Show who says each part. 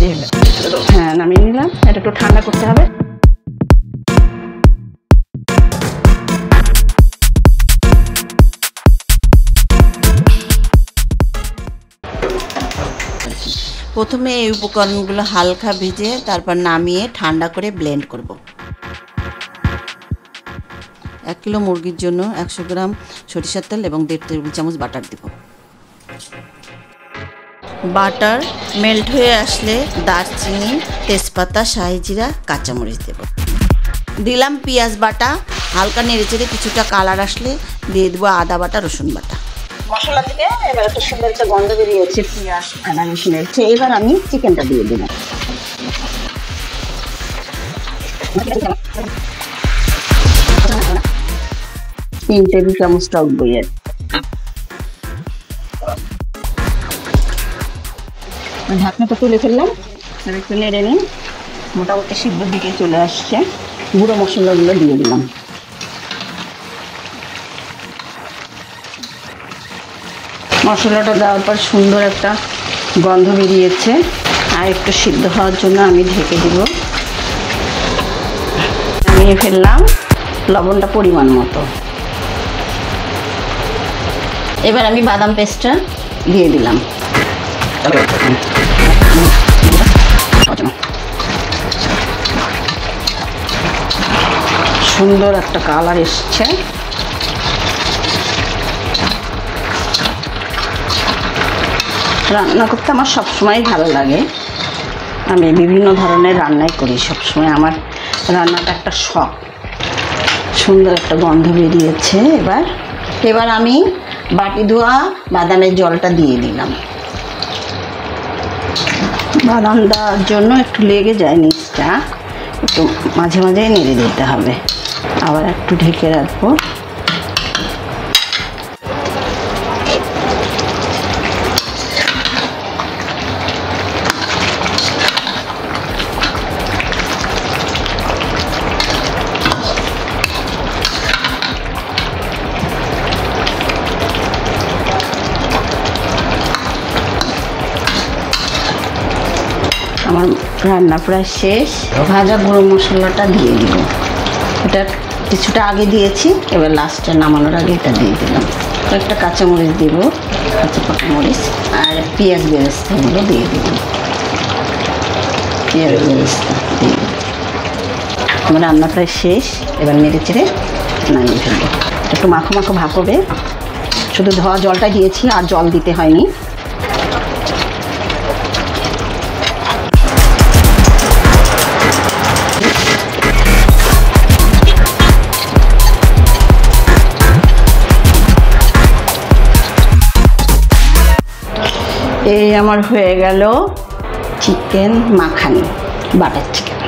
Speaker 1: হ্যাঁ নামিয়ে নিলাম, এটা একটু ঠান্ডা করতে হবে।
Speaker 2: প্রথমে এই উপকরণগুলো হালকা ভেজে তারপর নামিয়ে ঠান্ডা করে ব্লেন্ড করব। 1 কিলো মুরগির জন্য 100 গ্রাম সরিষার তেল এবং 1.5 টেবিল চামচ বাটার দেব। বাটার মেল্ট হয়ে আসলে দারচিনি, তেজপাতা, শাহি জিরা, কাঁচামরিচ দেব। দিলাম পেঁয়াজ বাটা, হালকা নেড়েচেড়ে কিছুটা কালার আসলে দিয়ে দেবো আদা বাটা, রসুন বাটা।
Speaker 1: মশলা থেকে এবার একটা সুন্দর একটা গন্ধ বেরিয়েছে পেঁয়াজ আদা রসুনের। এবার আমি চিকেনটা দিয়ে দিলাম। 3 টেবিল চামচ টক দইয়ের। ঢাকনাটা তুলে ফেললাম, একটু নেড়ে নিন। মোটামুটি সিদ্ধর দিকে চলে আসছে। গুঁড়ো মশলাগুলো দিয়ে দিলাম। মশলাটা দেওয়ার পর সুন্দর একটা গন্ধ বেরিয়েছে। আর একটু সিদ্ধ হওয়ার জন্য আমি ঢেকে দিব। নামিয়ে ফেললাম, লবণটা পরিমাণ মতো। এবার আমি বাদাম পেস্টটা দিয়ে দিলাম। সুন্দর একটা কালার এসছে। রান্না করতে আমার সবসময় ভালো লাগে। আমি বিভিন্ন ধরনের রান্নাই করি সবসময়। আমার রান্নাটা একটা শখ। সুন্দর একটা গন্ধ বেরিয়েছে। এবার আমি বাটি ধোয়া বাদামের জলটা দিয়ে দিলাম। বাদাম দেওয়ার জন্য একটু লেগে যায় নিচটা, একটু মাঝে মাঝে নেড়ে দিতে হবে। আবার একটু ঢেকে রাখবো। আমার রান্না প্রায় শেষ। ভাজা গুঁড়ো মশলাটা দিয়ে দিব। এটা কিছুটা আগে দিয়েছি, এবার লাস্টে নামানোর আগে এটা দিয়ে দিলাম। একটা কাঁচামরিচ দিব, কাঁচা পাকা মরিচ, আর পেঁয়াজ বেরেস্তাগুলো দিয়ে দিলাম। পেঁয়াজ বেরেস্তা দিয়ে আমার রান্না প্রায় শেষ। এবার নেড়ে চেড়ে নামিয়ে ফেলবো। একটু মাখো মাখো ভাপ হবে। শুধু ধোয়া জলটা দিয়েছি, আর জল দিতে হয়নি। এই আমার হয়ে গেল চিকেন মাখানি, বাটার চিকেন।